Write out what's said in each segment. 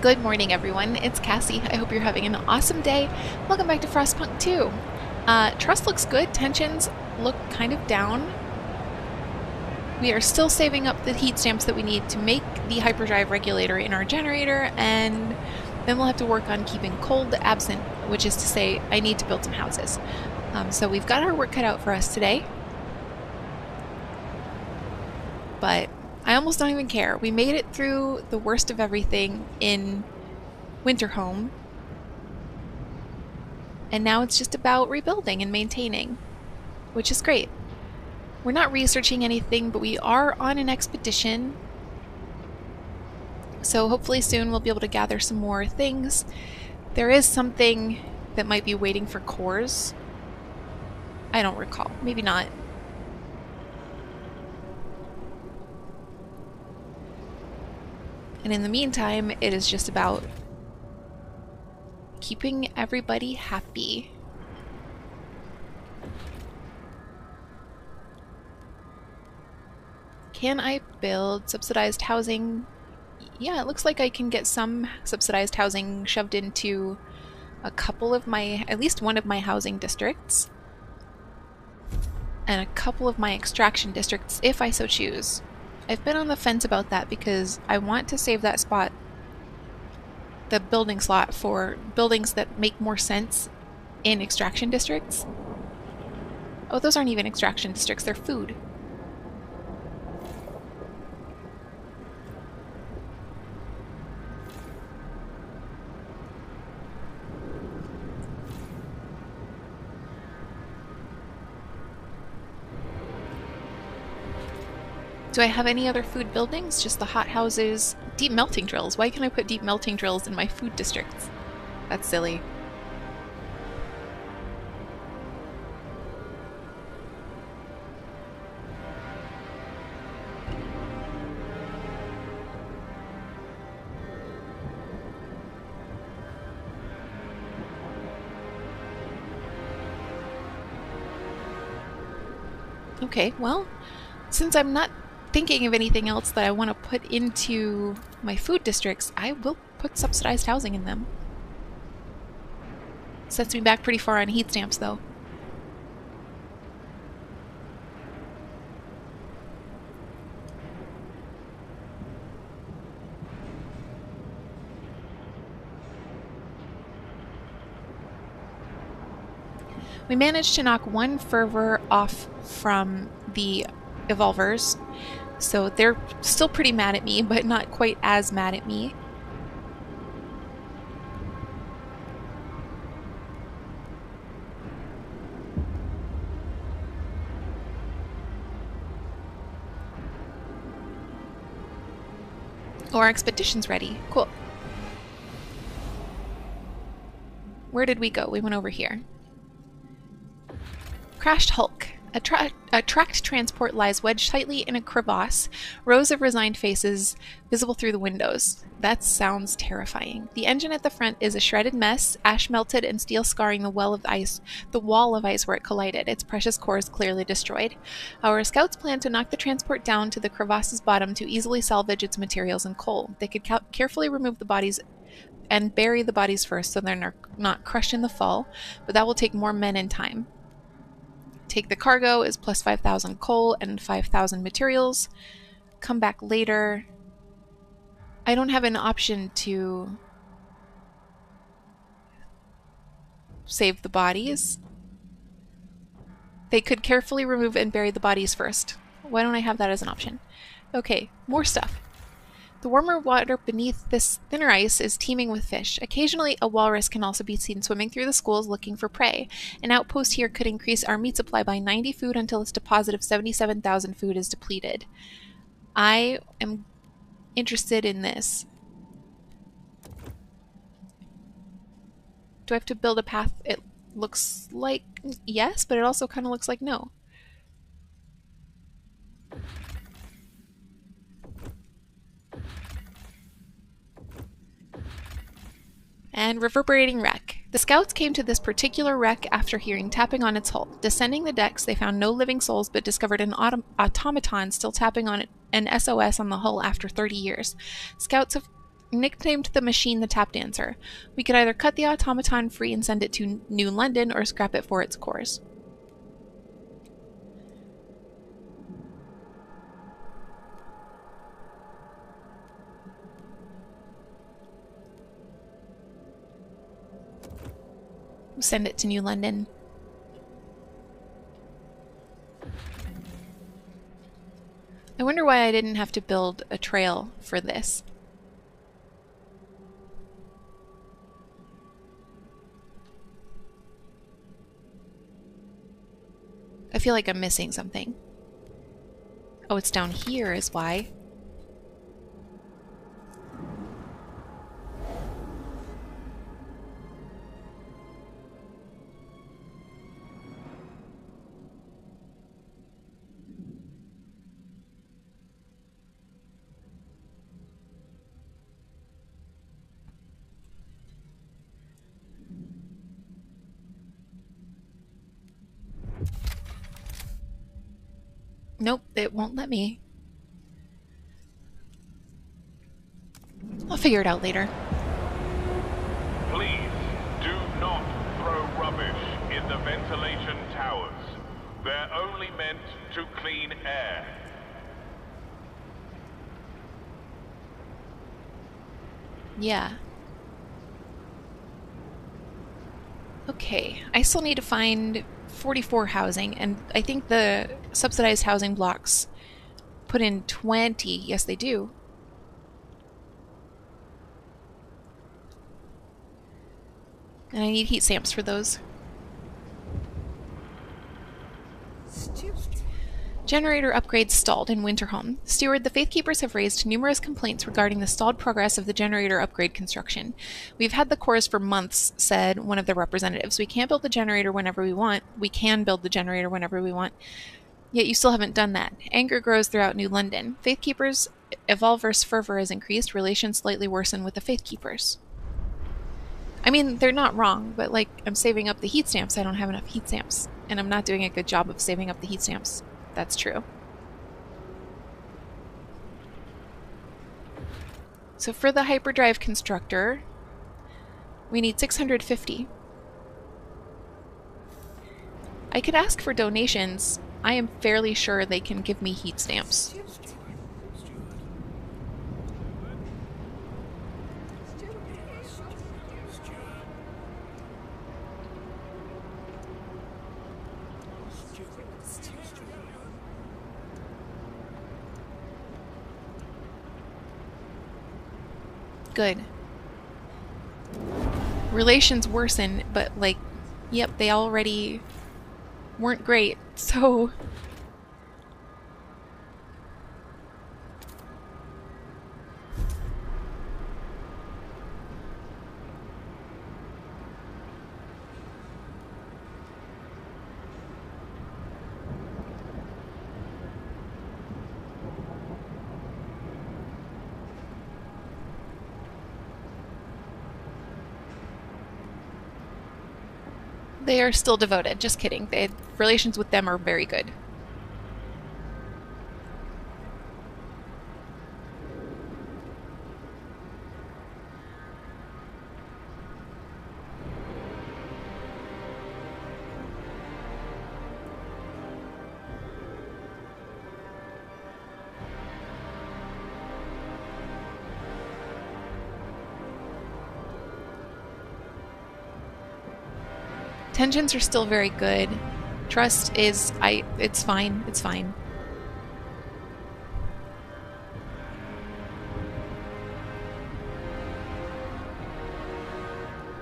Good morning, everyone. It's Cassie. I hope you're having an awesome day. Welcome back to Frostpunk 2. Trust looks good. Tensions look kind of down. We are still saving up the heat stamps that we need to make the hyperdrive regulator in our generator, and then we'll have to work on keeping cold absent, which is to say I need to build some houses. So we've got our work cut out for us today. But I almost don't even care. We made it through the worst of everything in Winterhome, and now it's just about rebuilding and maintaining, which is great. We're not researching anything, but we are on an expedition, so hopefully soon we'll be able to gather some more things. There is something that might be waiting for cores. I don't recall. Maybe not. And in the meantime, it is just about keeping everybody happy. Can I build subsidized housing? Yeah, it looks like I can get some subsidized housing shoved into a couple of at least one of my housing districts, and a couple of my extraction districts if I so choose. I've been on the fence about that because I want to save that spot, the building slot, for buildings that make more sense in extraction districts. Oh, those aren't even extraction districts, they're food. Do I have any other food buildings? Just the hot houses? Deep melting drills. Why can't I put deep melting drills in my food districts? That's silly. Okay, well, since I'm not thinking of anything else that I want to put into my food districts, I will put subsidized housing in them. Sets me back pretty far on heat stamps, though. We managed to knock one fervor off from the evolvers, so they're still pretty mad at me, but not quite as mad at me. Oh, our expedition's ready. Cool. Where did we go? We went over here. Crashed hulk. A tracked transport lies wedged tightly in a crevasse, rows of resigned faces visible through the windows. That sounds terrifying. The engine at the front is a shredded mess, ash melted and steel scarring the wall of ice where it collided, its precious cores clearly destroyed. Our scouts plan to knock the transport down to the crevasse's bottom to easily salvage its materials and coal. They could carefully remove the bodies and bury the bodies first so they're not crushed in the fall, but that will take more men and time. Take the cargo is plus 5,000 coal and 5,000 materials. Come back later. I don't have an option to save the bodies. They could carefully remove and bury the bodies first. Why don't I have that as an option? Okay, more stuff. The warmer water beneath this thinner ice is teeming with fish. Occasionally, a walrus can also be seen swimming through the schools looking for prey. An outpost here could increase our meat supply by 90 food until its deposit of 77,000 food is depleted. I am interested in this. Do I have to build a path? It looks like yes, but it also kind of looks like no. And reverberating wreck. The scouts came to this particular wreck after hearing tapping on its hull. Descending the decks, they found no living souls but discovered an automaton still tapping on an SOS on the hull after 30 years. Scouts have nicknamed the machine the tap dancer. We could either cut the automaton free and send it to New London or scrap it for its cores. Send it to New London. I wonder why I didn't have to build a trail for this. I feel like I'm missing something. Oh, it's down here is why. Nope, it won't let me. I'll figure it out later. Please do not throw rubbish in the ventilation towers. They're only meant to clean air. Yeah. Okay, I still need to find 44 housing, and I think the subsidized housing blocks put in 20. Yes, they do. And I need heat stamps for those. Generator upgrades stalled in Winterholm. Steward, the Faithkeepers have raised numerous complaints regarding the stalled progress of the generator upgrade construction. We've had the cores for months, said one of the representatives. We can't build the generator whenever we want. We can build the generator whenever we want. Yet you still haven't done that. Anger grows throughout New London. Faithkeepers' Evolver's fervor has increased. Relations slightly worsen with the Faithkeepers. I mean, they're not wrong, but like, I'm saving up the heat stamps. I don't have enough heat stamps. And I'm not doing a good job of saving up the heat stamps. That's true. So for the hyperdrive constructor, we need 650. I could ask for donations. I am fairly sure they can give me heat stamps. Good. Relations worsen, but like, yep, they already weren't great, so... They are still devoted, just kidding. Relations with them are very good. Tensions are still very good. Trust is, it's fine, it's fine.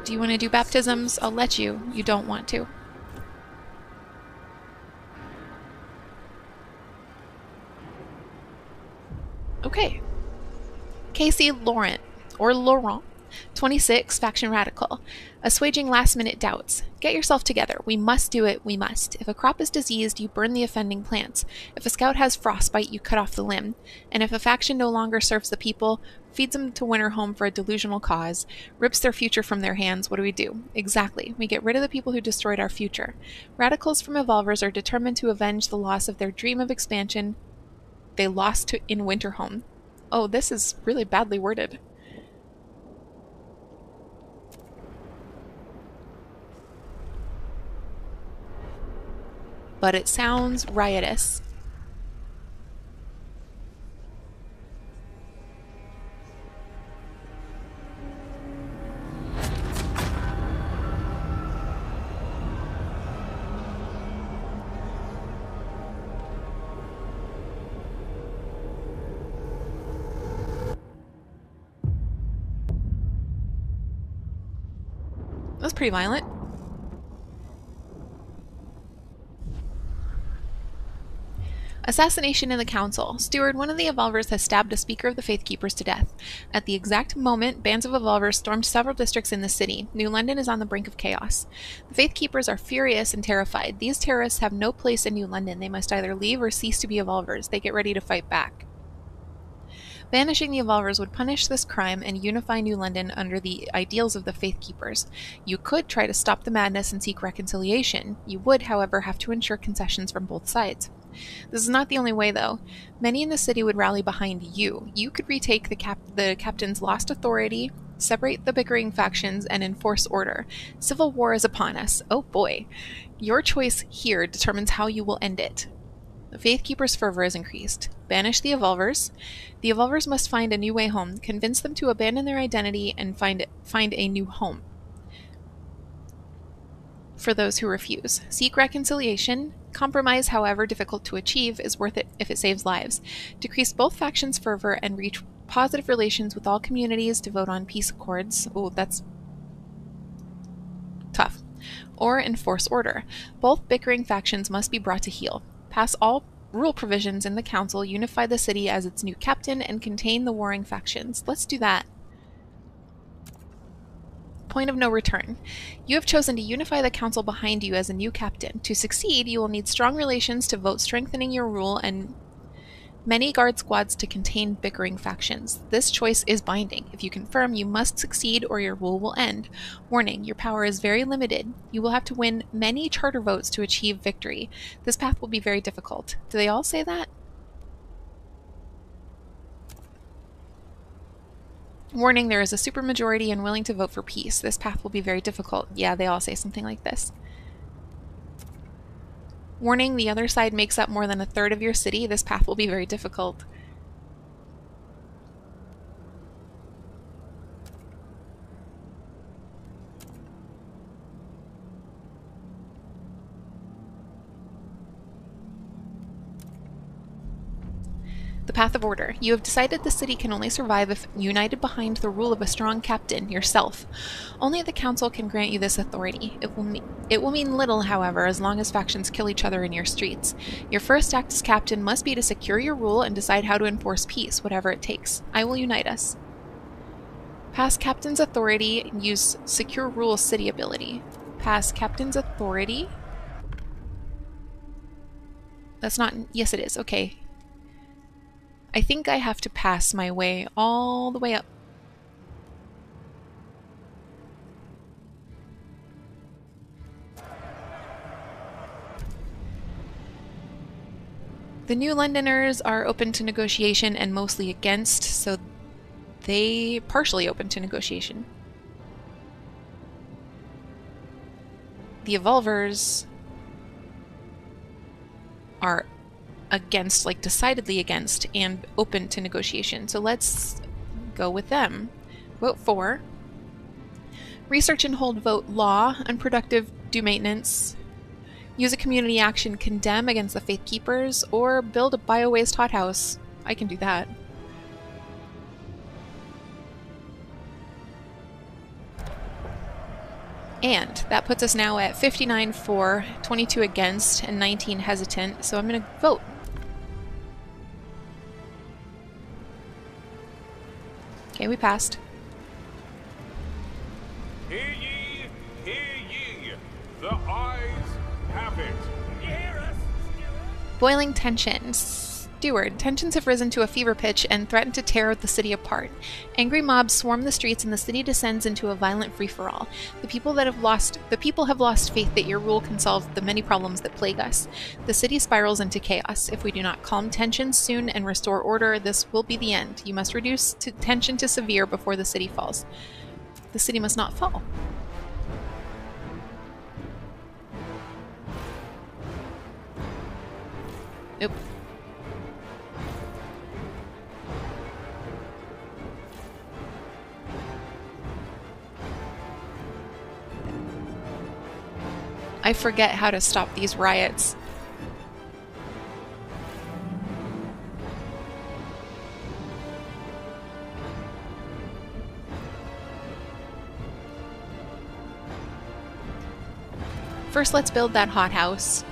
Do you want to do baptisms? I'll let you. You don't want to. Okay. Casey Laurent, or Laurent, 26, faction radical. Assuaging last-minute doubts. Get yourself together. We must do it. We must. If a crop is diseased, you burn the offending plants. If a scout has frostbite, you cut off the limb. And if a faction no longer serves the people, feeds them to Winterholm for a delusional cause, rips their future from their hands, what do? Exactly. We get rid of the people who destroyed our future. Radicals from Evolvers are determined to avenge the loss of their dream of expansion they lost in Winterholm. Oh, this is really badly worded. but it sounds riotous. That's pretty violent. Assassination in the Council. Steward, one of the Evolvers has stabbed a speaker of the Faithkeepers to death. At the exact moment, bands of Evolvers stormed several districts in the city. New London is on the brink of chaos. The Faithkeepers are furious and terrified. These terrorists have no place in New London. They must either leave or cease to be Evolvers. They get ready to fight back. Banishing the Evolvers would punish this crime and unify New London under the ideals of the Faithkeepers. You could try to stop the madness and seek reconciliation. You would, however, have to ensure concessions from both sides. This is not the only way, though. Many in the city would rally behind you. You could retake the captain's lost authority, separate the bickering factions, and enforce order. Civil war is upon us. Oh boy. Your choice here determines how you will end it. The Faithkeepers' fervor is increased. Banish the Evolvers. The Evolvers must find a new way home. Convince them to abandon their identity and find a new home. For those who refuse. Seek reconciliation. Compromise, however difficult to achieve, is worth it if it saves lives. Decrease both factions' fervor and reach positive relations with all communities to vote on peace accords. Oh, that's tough. Or enforce order. Both bickering factions must be brought to heel. Pass all rule provisions in the council, unify the city as its new captain, and contain the warring factions. Let's do that. Point of no return. You have chosen to unify the council behind you as a new captain. To succeed, you will need strong relations to vote strengthening your rule and many guard squads to contain bickering factions. This choice is binding. If you confirm, you must succeed or your rule will end. Warning, your power is very limited. You will have to win many charter votes to achieve victory. This path will be very difficult. Do they all say that? Warning, there is a supermajority and willing to vote for peace. This path will be very difficult. Yeah, they all say something like this. Warning, the other side makes up more than a third of your city. This path will be very difficult. The path of order. You have decided the city can only survive if united behind the rule of a strong captain, yourself. Only the council can grant you this authority. It will mean little, however, as long as factions kill each other in your streets. Your first act as captain must be to secure your rule and decide how to enforce peace, whatever it takes. I will unite us. Pass captain's authority and use secure rule city ability. Pass captain's authority? That's not... Yes, it is. Okay. I think I have to pass my way all the way up. The New Londoners are open to negotiation and mostly against, so they partially open to negotiation. The Evolvers are against, like decidedly against, and open to negotiation. So let's go with them. Vote for. Research and hold vote law. Unproductive, do maintenance. Use a community action, condemn against the Faithkeepers, or build a bio-waste hothouse. I can do that. And that puts us now at 59 for, 22 against, and 19 hesitant, so I'm going to vote. Okay, we passed. Hear ye, hear ye. The eyes have it. You hear us, Steward? Boiling tensions. Steward, tensions have risen to a fever pitch and threaten to tear the city apart. Angry mobs swarm the streets and the city descends into a violent free-for-all. The people have lost faith that your rule can solve the many problems that plague us. The city spirals into chaos. If we do not calm tensions soon and restore order, this will be the end. You must reduce tension to severe before the city falls. The city must not fall. I forget how to stop these riots. First, let's build that hothouse.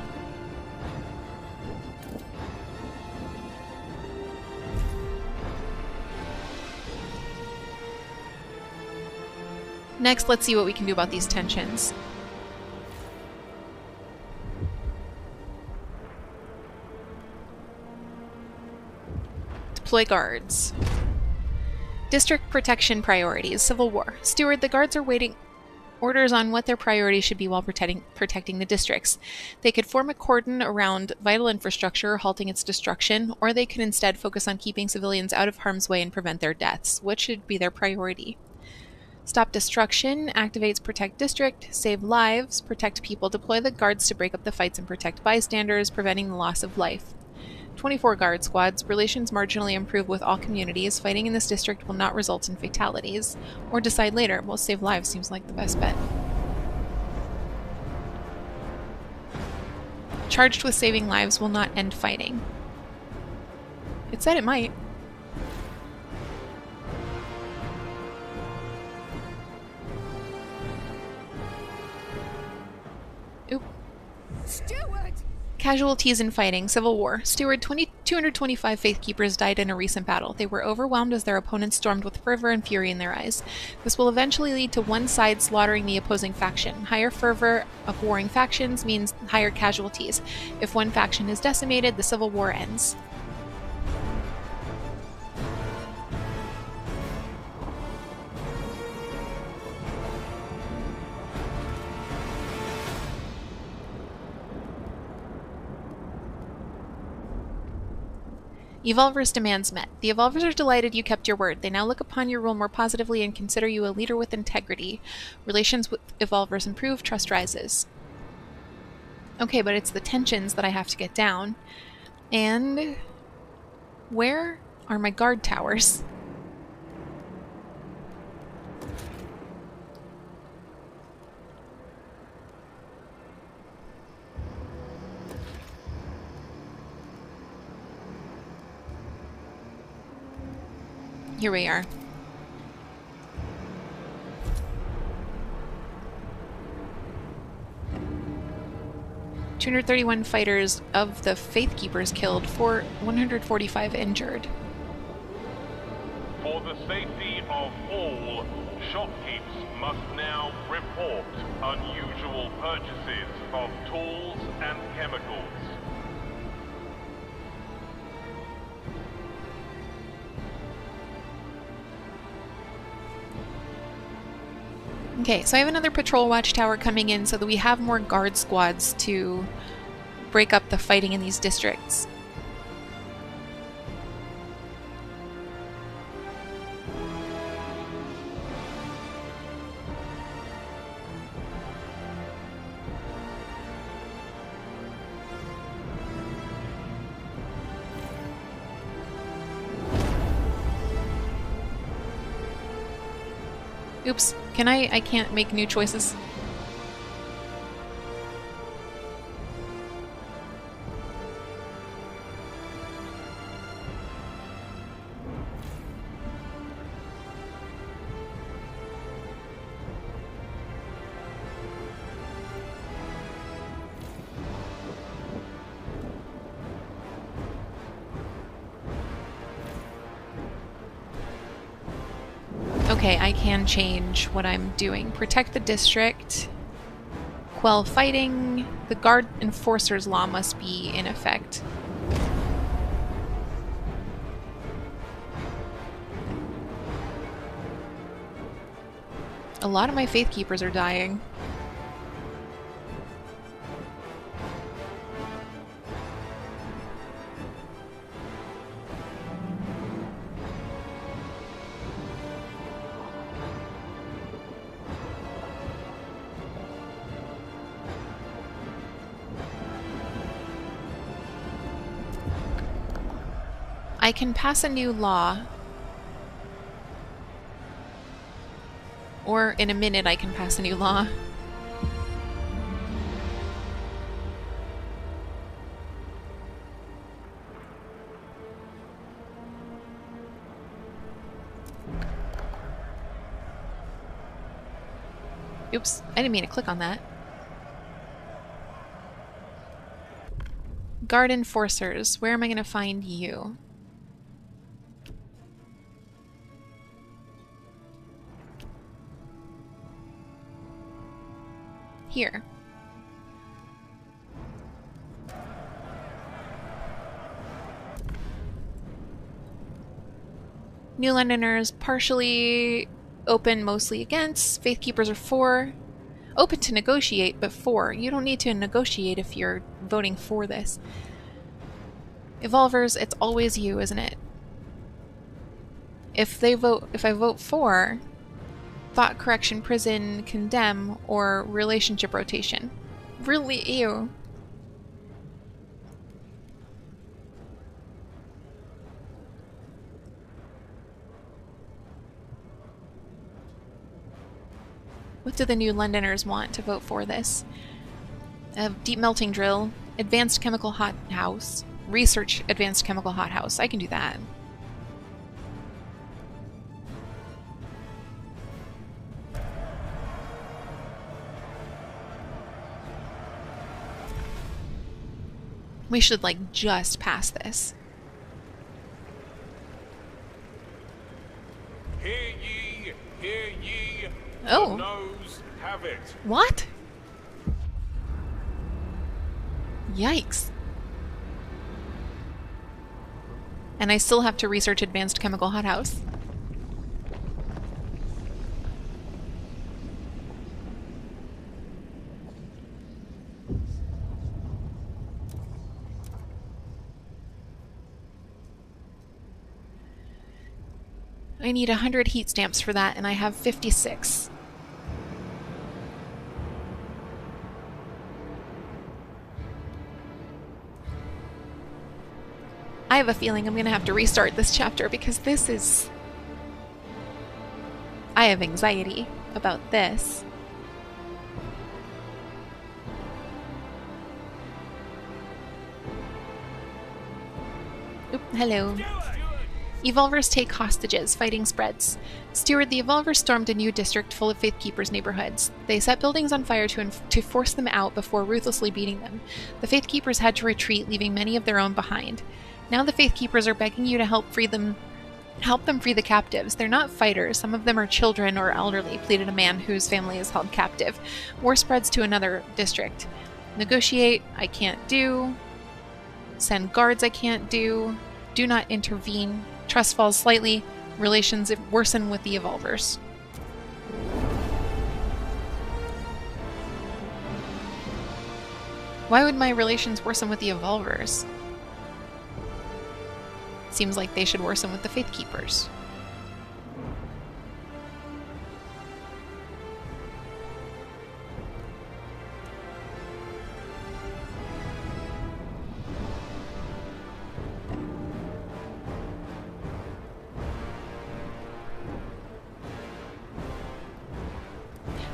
Next, let's see what we can do about these tensions. Deploy guards. District protection priorities. Civil War. Steward, the guards are waiting orders on what their priorities should be while protecting the districts. They could form a cordon around vital infrastructure, halting its destruction, or they could instead focus on keeping civilians out of harm's way and prevent their deaths. What should be their priority? Stop destruction, activates protect district, save lives, protect people, deploy the guards to break up the fights and protect bystanders, preventing the loss of life. 24 guard squads, relations marginally improve with all communities, fighting in this district will not result in fatalities. Or decide later, well, save lives seems like the best bet. Charged with saving lives will not end fighting. It said it might. Oop. Steward! Casualties in fighting. Civil War. Steward, 225 Faithkeepers died in a recent battle. They were overwhelmed as their opponents stormed with fervor and fury in their eyes. This will eventually lead to one side slaughtering the opposing faction. Higher fervor of warring factions means higher casualties. If one faction is decimated, the Civil War ends. Evolvers' demands met. The Evolvers are delighted you kept your word. They now look upon your rule more positively and consider you a leader with integrity. Relations with Evolvers improve, trust rises. Okay, but it's the tensions that I have to get down. And where are my guard towers? Here we are. "231 fighters of the Faithkeepers killed, 145 injured." For the safety of all, shopkeepers must now report unusual purchases of tools and chemicals. Okay, so I have another patrol watchtower coming in so that we have more guard squads to break up the fighting in these districts. Oops, I can't make new choices. Okay, I can change what I'm doing. Protect the district. Quell fighting. The guard enforcer's law must be in effect. A lot of my Faithkeepers are dying. I can pass a new law, or in a minute I can pass a new law. Oops, I didn't mean to click on that. Guard enforcers. Where am I going to find you? Here. New Londoners partially open, mostly against. Faithkeepers are 4. Open to negotiate, but 4. You don't need to negotiate if you're voting for this. Evolvers, it's always you, isn't it? If I vote for, thought correction, prison, condemn, or relationship rotation. Really, ew. What do the New Londoners want to vote for this? Deep melting drill, advanced chemical hothouse, research advanced chemical hothouse. I can do that. We should, like, just pass this. Hear ye, hear ye. Oh. The noes have it. What? Yikes. And I still have to research advanced chemical hothouse. I need 100 heat stamps for that, and I have 56. I have a feeling I'm going to have to restart this chapter because this is... I have anxiety about this. Oop, hello. Evolvers take hostages. Fighting spreads. Steward, the Evolvers stormed a new district full of Faithkeepers neighborhoods. They set buildings on fire to force them out before ruthlessly beating them. The Faithkeepers had to retreat, leaving many of their own behind. Now the Faithkeepers are begging you to help them free the captives. They're not fighters. Some of them are children or elderly, pleaded a man whose family is held captive. War spreads to another district. Negotiate, I can't do. Send guards, I can't do. Do not intervene. Trust falls slightly. Relations worsen with the Evolvers. Why would my relations worsen with the Evolvers? Seems like they should worsen with the Faithkeepers.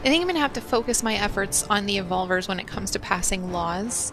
I think I'm going to have to focus my efforts on the Evolvers when it comes to passing laws.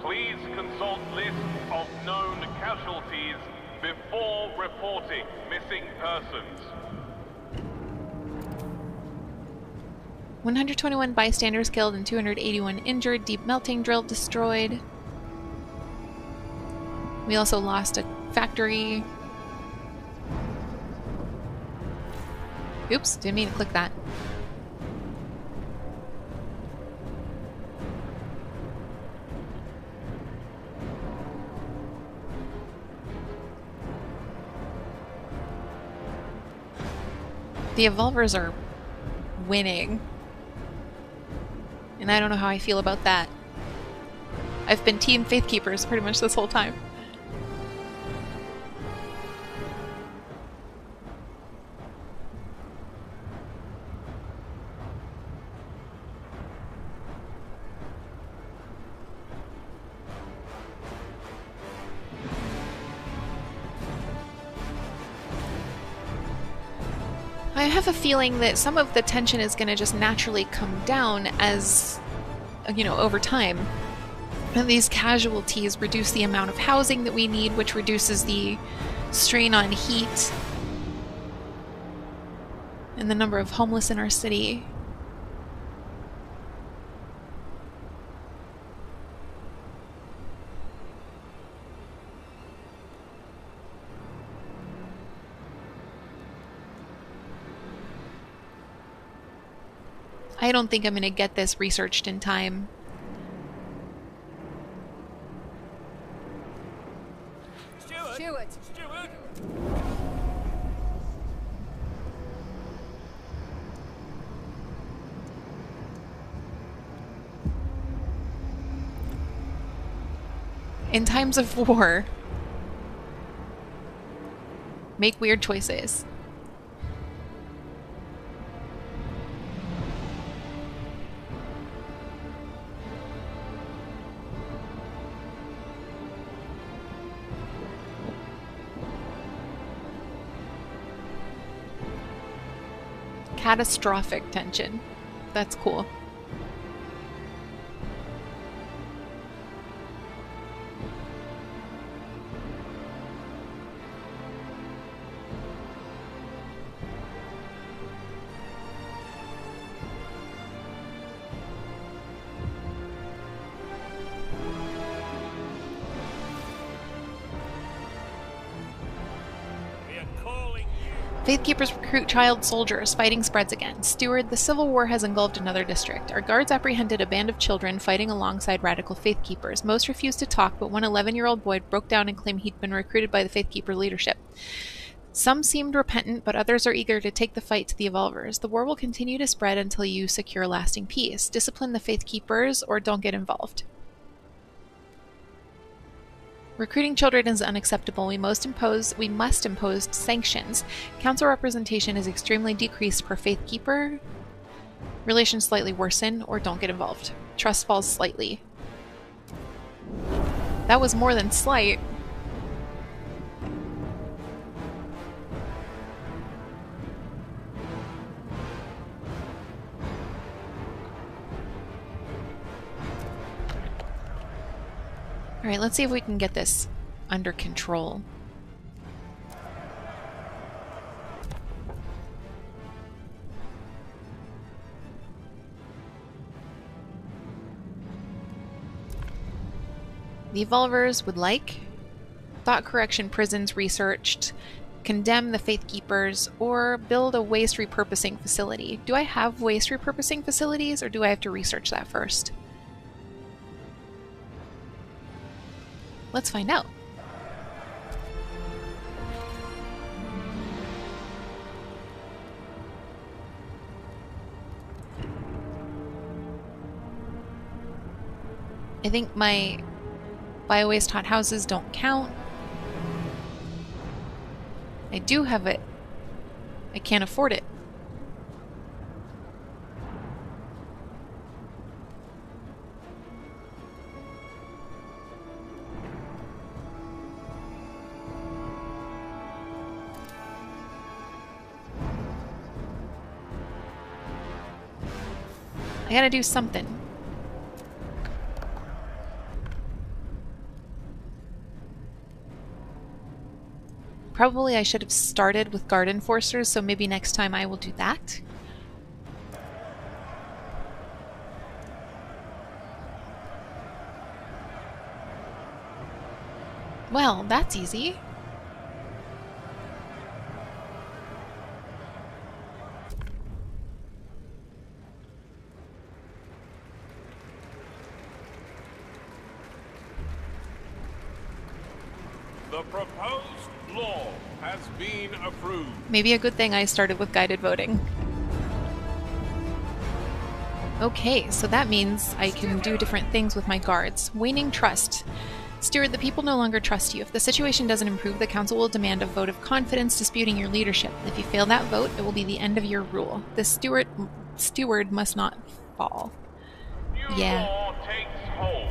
Please consult list of known casualties before reporting missing persons. 121 bystanders killed and 281 injured. Deep melting drill destroyed. We also lost a factory. Oops, didn't mean to click that. The Evolvers are winning. And I don't know how I feel about that. I've been Team Faithkeepers pretty much this whole time. I have a feeling that some of the tension is going to just naturally come down as, you know, over time. And these casualties reduce the amount of housing that we need, which reduces the strain on heat and the number of homeless in our city. I don't think I'm going to get this researched in time. Steward! In times of war, make weird choices. Catastrophic tension. That's cool. Faithkeepers recruit child soldiers. Fighting spreads again. Steward, the Civil War has engulfed another district. Our guards apprehended a band of children fighting alongside radical Faithkeepers. Most refused to talk, but one 11-year-old boy broke down and claimed he'd been recruited by the Faithkeeper leadership. Some seemed repentant, but others are eager to take the fight to the Evolvers. The war will continue to spread until you secure lasting peace. Discipline the Faithkeepers or don't get involved. Recruiting children is unacceptable. We must impose sanctions. Council representation is extremely decreased per Faithkeeper. Relations slightly worsen or don't get involved. Trust falls slightly. That was more than slight. Alright, let's see if we can get this under control. The Evolvers would like thought correction prisons researched, condemn the Faithkeepers, or build a waste repurposing facility. Do I have waste repurposing facilities, or do I have to research that first? Let's find out. I think my bio-waste hot houses don't count. I do have it. I can't afford it. I gotta do something. Probably I should have started with guard enforcers, so maybe next time I will do that. Well, that's easy. The proposed law has been approved. Maybe a good thing I started with guided voting. Okay, so that means I can do different things with my guards. Waning trust. Steward, the people no longer trust you. If the situation doesn't improve, the council will demand a vote of confidence disputing your leadership. If you fail that vote, it will be the end of your rule. The steward must not fall. New Yeah. law takes hold.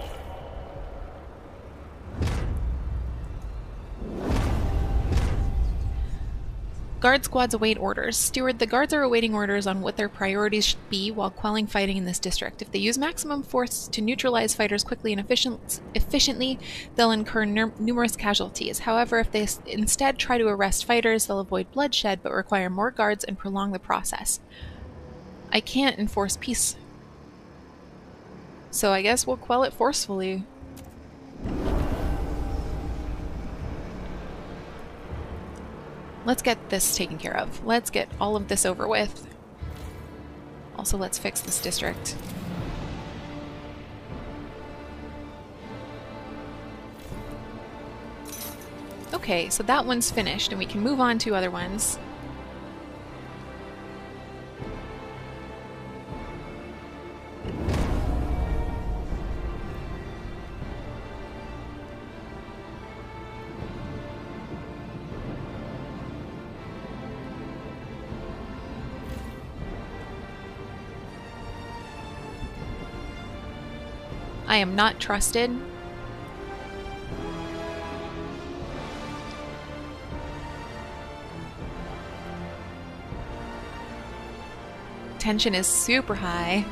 Guard squads await orders. Steward, the guards are awaiting orders on what their priorities should be while quelling fighting in this district. If they use maximum force to neutralize fighters quickly and efficiently, they'll incur numerous casualties. However, if they instead try to arrest fighters, they'll avoid bloodshed but require more guards and prolong the process. I can't enforce peace. So I guess we'll quell it forcefully. Let's get this taken care of. Let's get all of this over with. Also, let's fix this district. Okay, so that one's finished, and we can move on to other ones. I am not trusted. Tension is super high.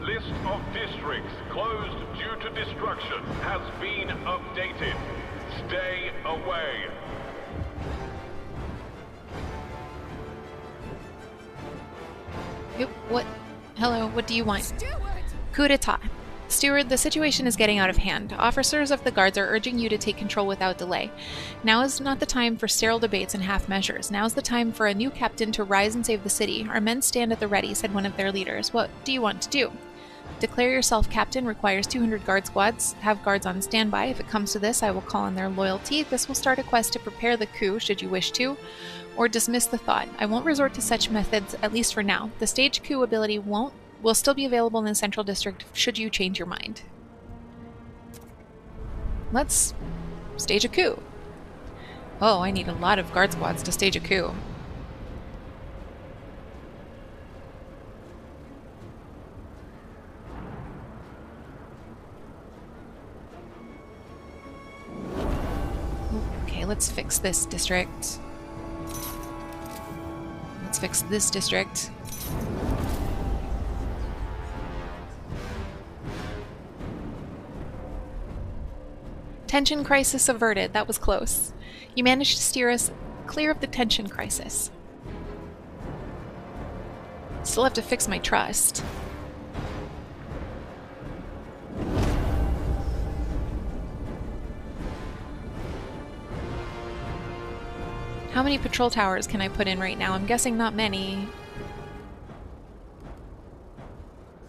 List of districts closed due to destruction has been updated. Stay away. Yep, what? Hello, what do you want? Steward! Coup d'etat. Steward, the situation is getting out of hand. Officers of the guards are urging you to take control without delay. Now is not the time for sterile debates and half measures. Now is the time for a new captain to rise and save the city. Our men stand at the ready, said one of their leaders. What do you want to do? Declare yourself captain requires 200 guard squads. Have guards on standby. If it comes to this, I will call on their loyalty. This will start a quest to prepare the coup, should you wish to, or dismiss the thought. I won't resort to such methods, at least for now. The stage coup ability will still be available in the Central District, should you change your mind. Let's stage a coup. Oh, I need a lot of guard squads to stage a coup. Okay, let's fix this district. Let's fix this district. Tension crisis averted. That was close. You managed to steer us clear of the tension crisis. Still have to fix my trust. How many patrol towers can I put in right now? I'm guessing not many.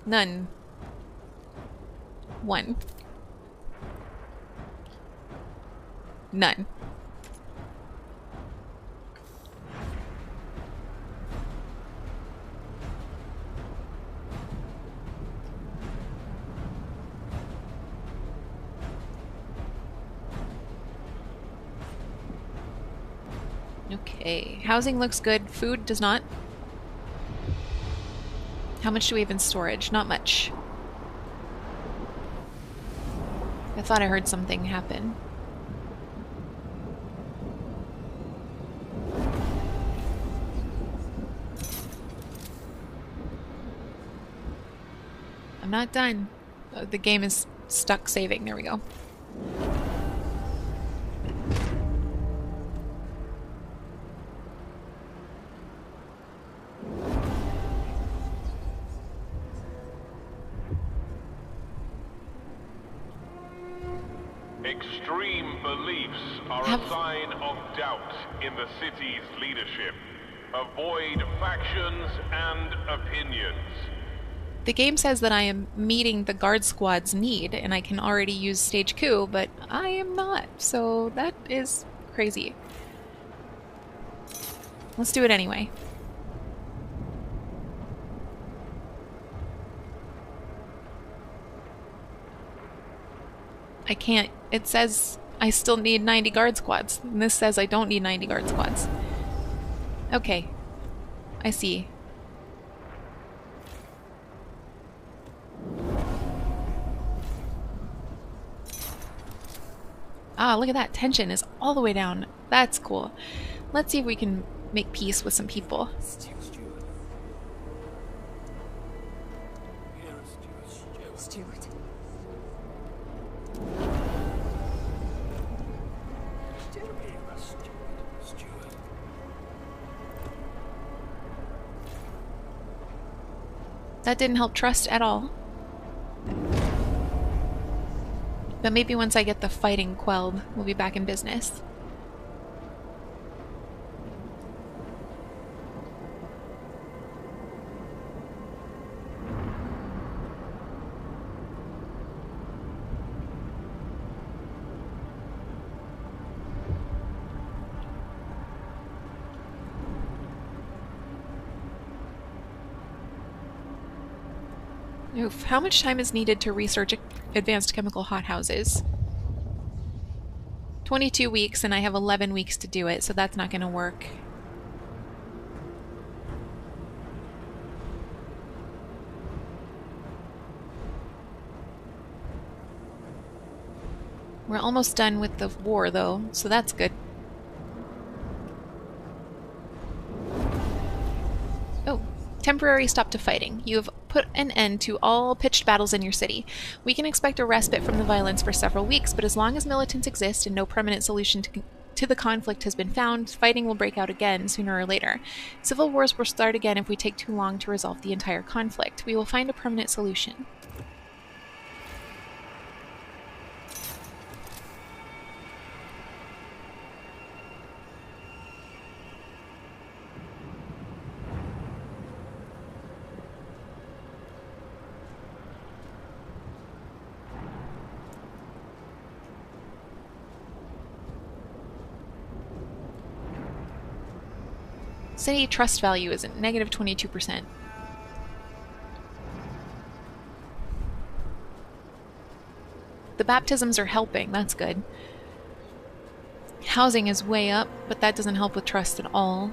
None. One. None. Okay, housing looks good. Food does not. How much do we have in storage? Not much. I thought I heard something happen. I'm not done. The game is stuck saving. There we go. Extreme beliefs are a sign of doubt in the city's leadership. Avoid factions and opinions. The game says that I am meeting the guard squad's need, and I can already use stage coup, but I am not, so that is crazy. Let's do it anyway. I can't. It says I still need 90 guard squads, and this says I don't need 90 guard squads. Okay. I see. Ah, look at that. Tension is all the way down. That's cool. Let's see if we can make peace with some people. Steward. That didn't help trust at all. But maybe once I get the fighting quelled, we'll be back in business. Oof, how much time is needed to research advanced chemical hothouses? 22 weeks, and I have 11 weeks to do it, so that's not going to work. We're almost done with the war, though, so that's good. Oh, temporary stop to fighting. You have put an end to all pitched battles in your city. We can expect a respite from the violence for several weeks, but as long as militants exist and no permanent solution to the conflict has been found, fighting will break out again sooner or later. Civil wars will start again if we take too long to resolve the entire conflict. We will find a permanent solution. City trust value is at negative 22%. The baptisms are helping, that's good. Housing is way up, but that doesn't help with trust at all.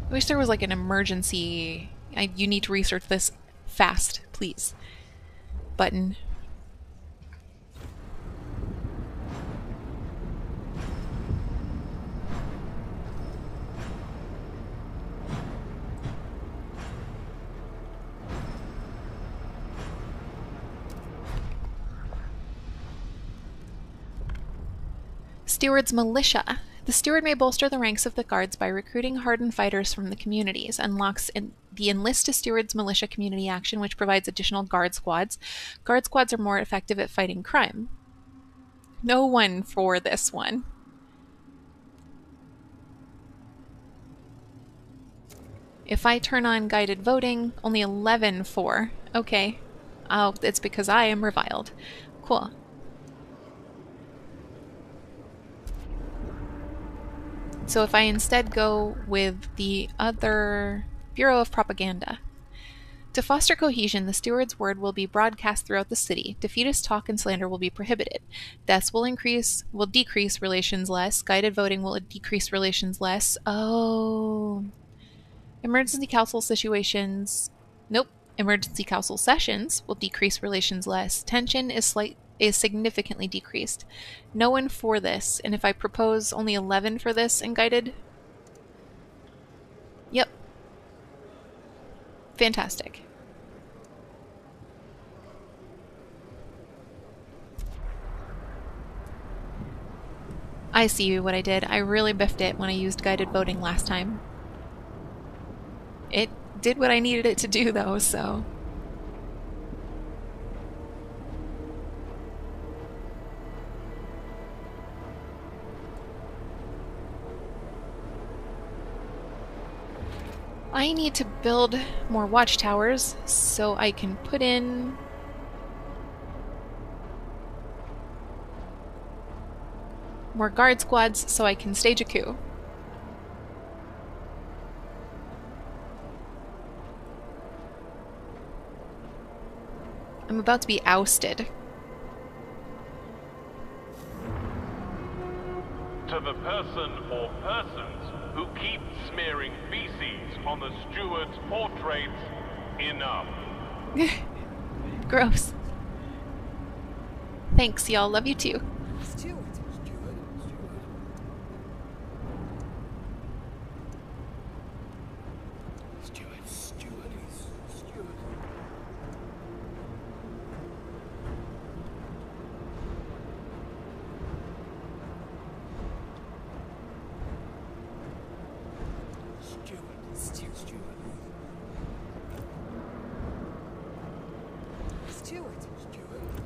I wish there was like an emergency, you need to research this fast, please, button. Steward's Militia. The steward may bolster the ranks of the guards by recruiting hardened fighters from the communities. Unlocks the Enlist a Steward's Militia community action, which provides additional guard squads. Guard squads are more effective at fighting crime. No one for this one. If I turn on guided voting, only 11 for. Okay. Oh, it's because I am reviled. Cool. So if I instead go with the other Bureau of Propaganda, To foster cohesion, the steward's word will be broadcast throughout the city. Defeatist talk and slander will be prohibited. Deaths will decrease relations less. Guided voting will decrease relations less. Oh. Emergency council situations. Nope. Emergency council sessions will decrease relations less. Tension is significantly decreased. No one for this, and if I propose only 11 for this and guided. Yep. Fantastic. I see what I did. I really biffed it when I used guided voting last time. It did what I needed it to do, though, so... I need to build more watchtowers so I can put in... more guard squads so I can stage a coup. I'm about to be ousted. To the person or persons who keep smearing feces on the steward's portraits, enough. Gross. Thanks, y'all. Love you too. Steward.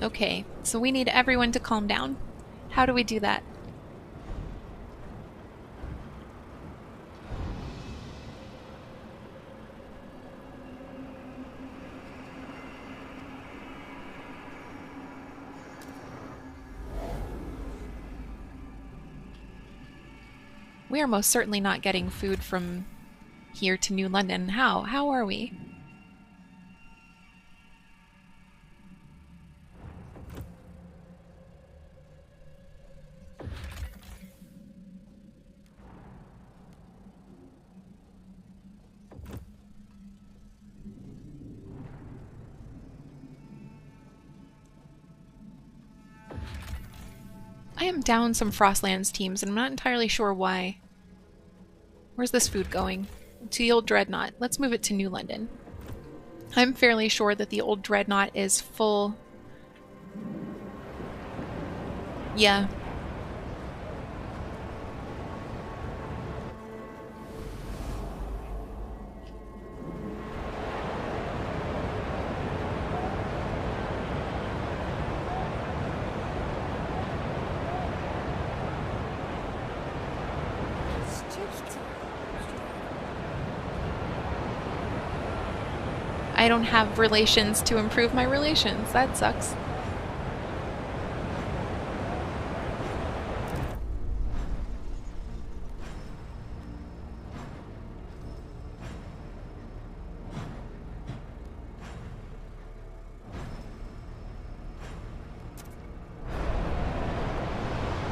Okay, so we need everyone to calm down. How do we do that? We are most certainly not getting food from here to New London. How? How are we? I am down some Frostlands teams, and I'm not entirely sure why. Where's this food going? To the old Dreadnought. Let's move it to New London. I'm fairly sure that the old Dreadnought is full... Yeah. I don't have relations to improve my relations. That sucks.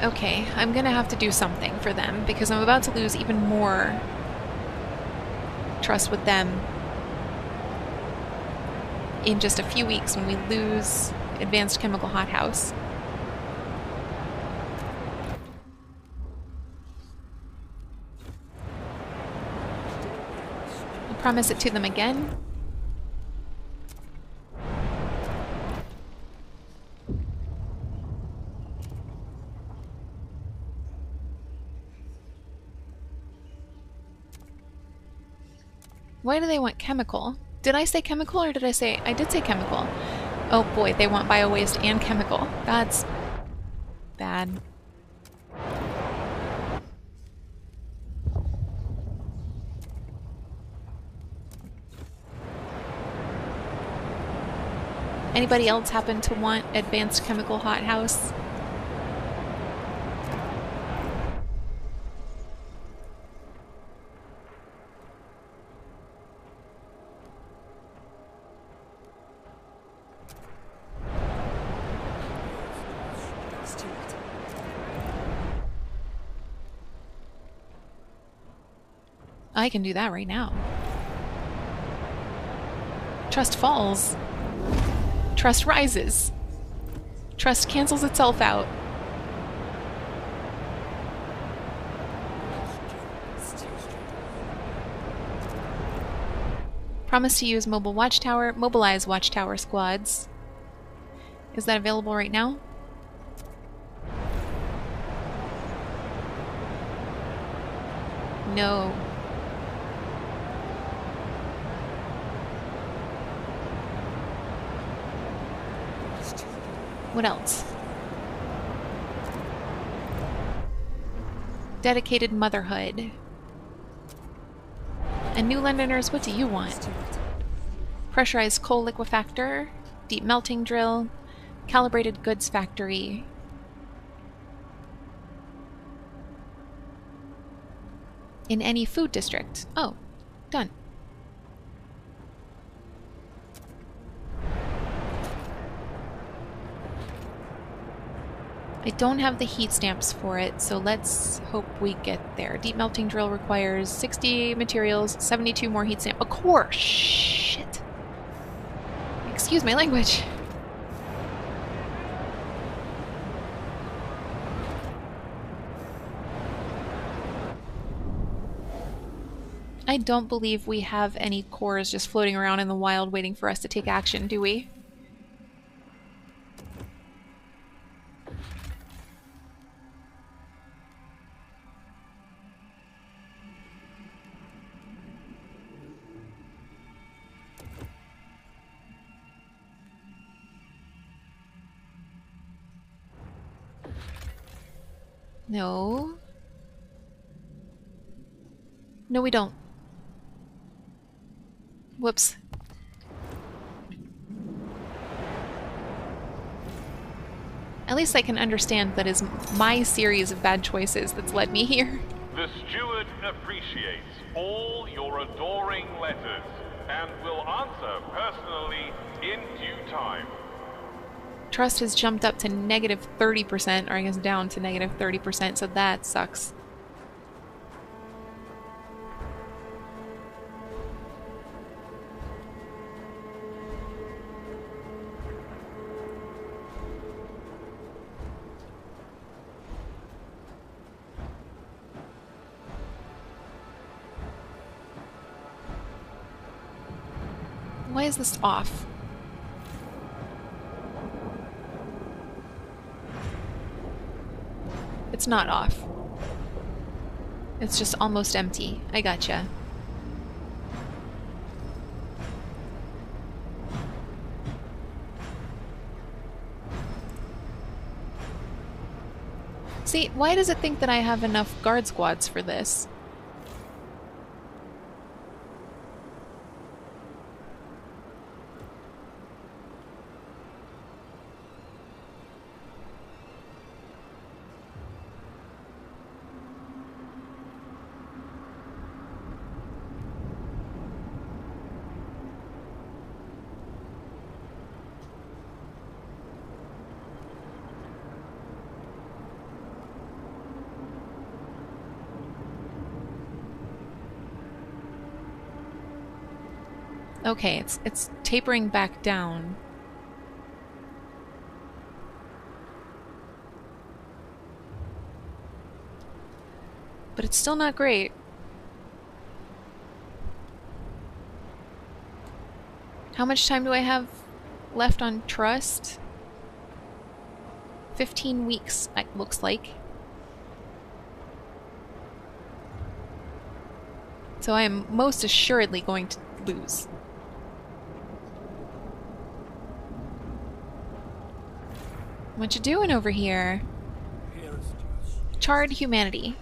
Okay, I'm gonna have to do something for them because I'm about to lose even more trust with them in just a few weeks when we lose Advanced Chemical Hothouse. I promise it to them again. Why do they want chemical? Did I say chemical or did I say... I did say chemical. Oh boy, they want bio-waste and chemical. That's bad. Anybody else happen to want Advanced Chemical Hothouse? I can do that right now. Trust falls. Trust rises. Trust cancels itself out. Promise to use mobile watchtower. Mobilize watchtower squads. Is that available right now? No. What else? Dedicated motherhood. And New Londoners, what do you want? Pressurized coal liquefactor, deep melting drill, calibrated goods factory. In any food district. Oh, done. I don't have the heat stamps for it, so let's hope we get there. Deep melting drill requires 60 materials, 72 more heat stamps. A core! Shit! Excuse my language. I don't believe we have any cores just floating around in the wild waiting for us to take action, do we? No. No, we don't. Whoops. At least I can understand that is my series of bad choices that's led me here. The steward appreciates all your adoring letters and will answer personally in due time. Trust has jumped up to negative 30%, or I guess down to negative 30%, so that sucks. Why is this off? It's not off. It's just almost empty. I gotcha. See, why does it think that I have enough guard squads for this? Okay, it's tapering back down. But it's still not great. How much time do I have left on trust? 15 weeks, it looks like. So I am most assuredly going to lose. What you doing over here? Charred humanity.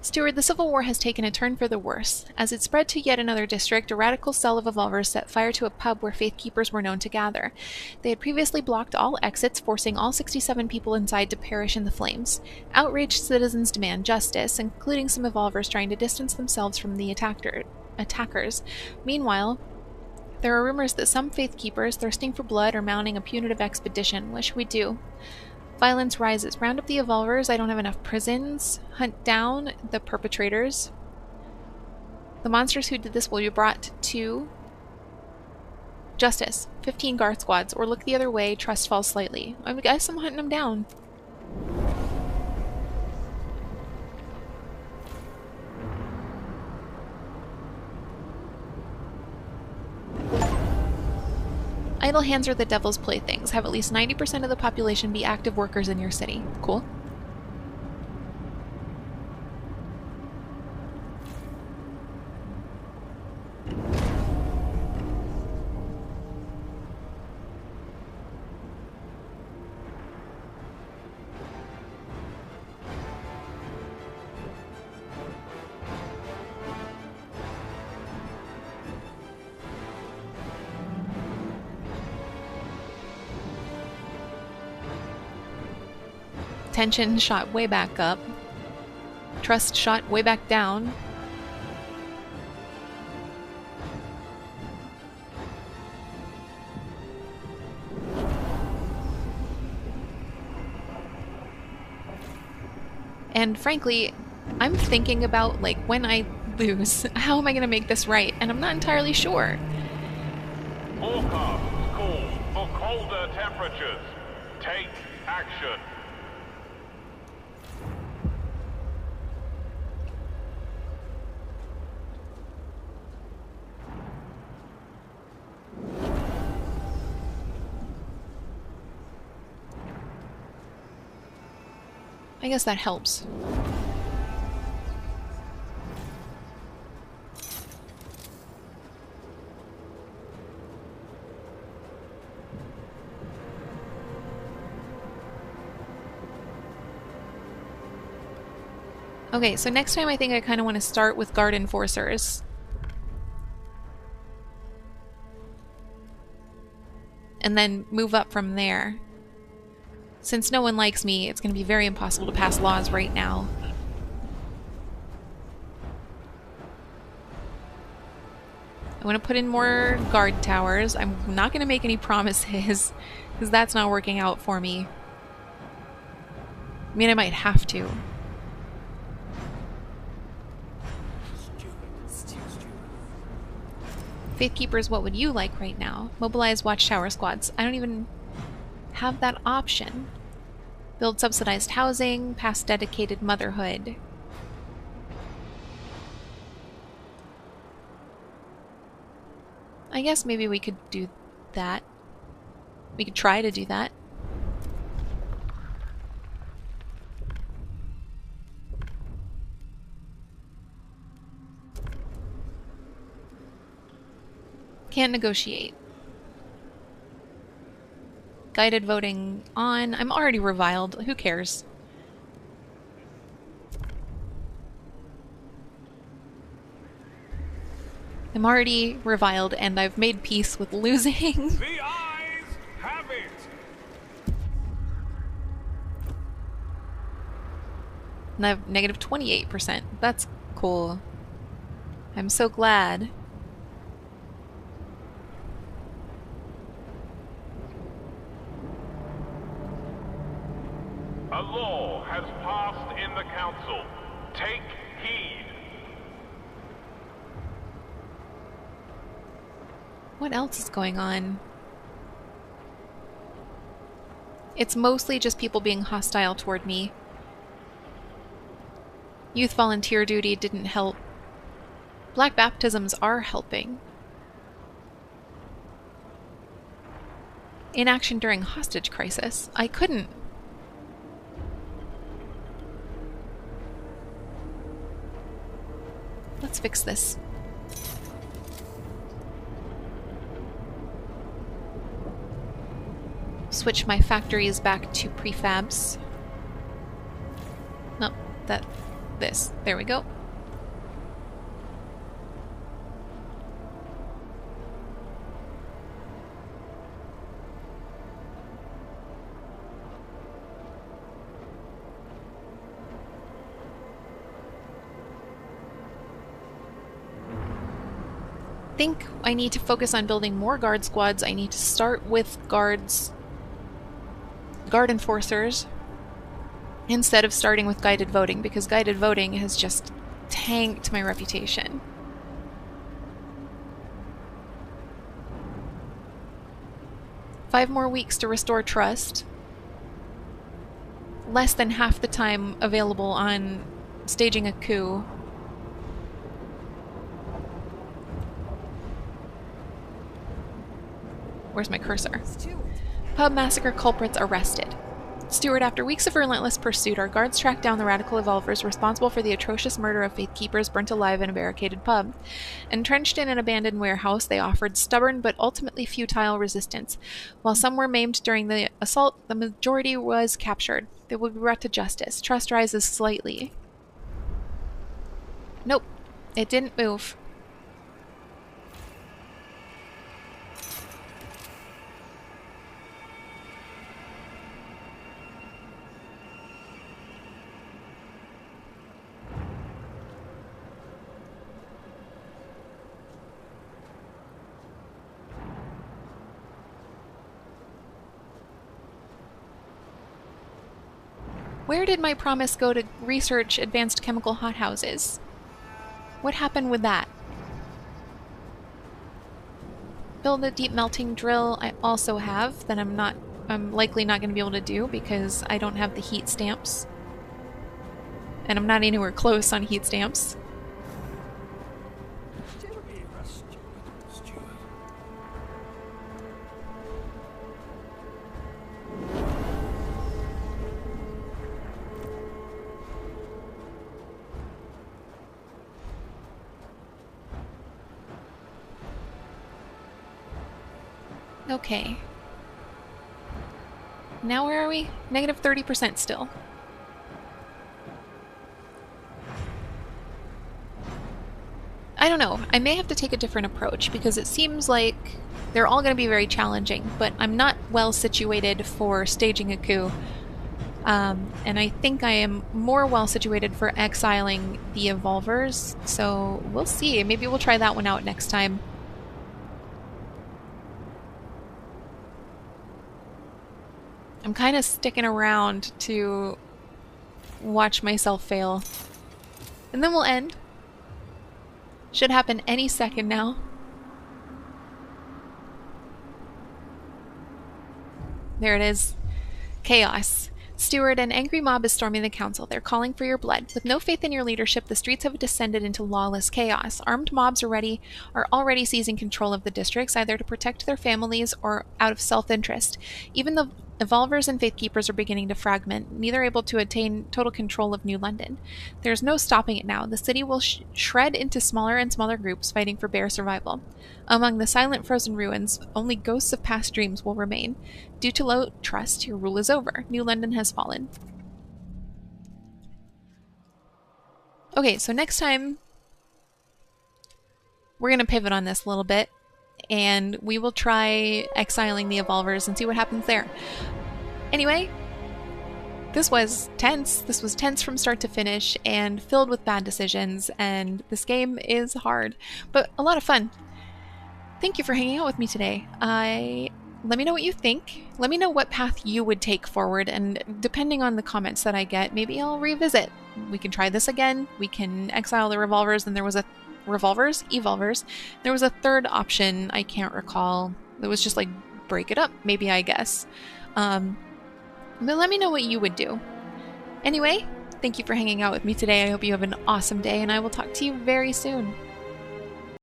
Steward, the Civil War has taken a turn for the worse. As it spread to yet another district, a radical cell of evolvers set fire to a pub where Faithkeepers were known to gather. They had previously blocked all exits, forcing all 67 people inside to perish in the flames. Outraged citizens demand justice, including some evolvers trying to distance themselves from the attackers. Meanwhile, there are rumors that some Faithkeepers, thirsting for blood, are mounting a punitive expedition. What should we do? Violence rises. Round up the evolvers. I don't have enough prisons. Hunt down the perpetrators. The monsters who did this will be brought to justice. 15 guard squads, or look the other way, trust falls slightly. I guess I'm hunting them down. Idle hands are the devil's playthings. Have at least 90% of the population be active workers in your city. Cool. Tension shot way back up. Trust shot way back down. And frankly, I'm thinking about, like, when I lose, how am I going to make this right? And I'm not entirely sure. Forecasts call for colder temperatures. Take action. I guess that helps. Okay, so next time I think I kind of want to start with guard enforcers. And then move up from there. Since no one likes me, it's going to be very impossible to pass laws right now. I want to put in more guard towers. I'm not going to make any promises, because that's not working out for me. I mean, I might have to. Faithkeepers, what would you like right now? Mobilize watchtower squads. I don't even have that option. Build subsidized housing, pass dedicated motherhood. I guess maybe we could do that. We could try to do that. Can't negotiate. Guided voting on. I'm already reviled. Who cares? I'm already reviled and I've made peace with losing. The eyes have it. And I have negative 28%. That's cool. I'm so glad. A law has passed in the council. Take heed. What else is going on? It's mostly just people being hostile toward me. Youth volunteer duty didn't help. Black baptisms are helping. Inaction during hostage crisis. I couldn't. Let's fix this. Switch my factories back to prefabs. No, this. There we go. I think I need to focus on building more guard squads. I need to start with guard enforcers instead of starting with guided voting, because guided voting has just tanked my reputation. 5 more weeks to restore trust. Less than half the time available on staging a coup. Where's my cursor? Stewart. Pub massacre culprits arrested. Stewart, after weeks of relentless pursuit, our guards tracked down the radical evolvers responsible for the atrocious murder of Faithkeepers burnt alive in a barricaded pub. Entrenched in an abandoned warehouse, they offered stubborn but ultimately futile resistance. While some were maimed during the assault, the majority was captured. They will be brought to justice. Trust rises slightly. Nope. It didn't move. Where did my promise go to research advanced chemical hothouses? What happened with that? Build a deep melting drill I also have that I'm likely not going to be able to do because I don't have the heat stamps. And I'm not anywhere close on heat stamps. Okay. Now where are we? Negative 30% still. I don't know. I may have to take a different approach because it seems like they're all going to be very challenging, but I'm not well situated for staging a coup. And I think I am more well situated for exiling the evolvers, so we'll see. Maybe we'll try that one out next time. I'm kind of sticking around to watch myself fail. And then we'll end. Should happen any second now. There it is. Chaos. Steward, an angry mob is storming the council. They're calling for your blood. With no faith in your leadership, the streets have descended into lawless chaos. Armed mobs are already seizing control of the districts, either to protect their families or out of self-interest. Even the Evolvers and Faithkeepers are beginning to fragment, neither able to attain total control of New London. There's no stopping it now. The city will shred into smaller and smaller groups, fighting for bare survival. Among the silent frozen ruins, only ghosts of past dreams will remain. Due to low trust, your rule is over. New London has fallen. Okay, so next time, we're going to pivot on this a little bit, and we will try exiling the Evolvers and see what happens there. Anyway, this was tense. This was tense from start to finish and filled with bad decisions, and this game is hard, but a lot of fun. Thank you for hanging out with me today. Let me know what you think. Let me know what path you would take forward, and depending on the comments that I get, maybe I'll revisit. We can try this again. We can exile the Revolvers, and there was a Evolvers. There was a third option I can't recall. It was just like break it up, maybe, I guess. But let me know what you would do. Anyway, thank you for hanging out with me today. I hope you have an awesome day, and I will talk to you very soon.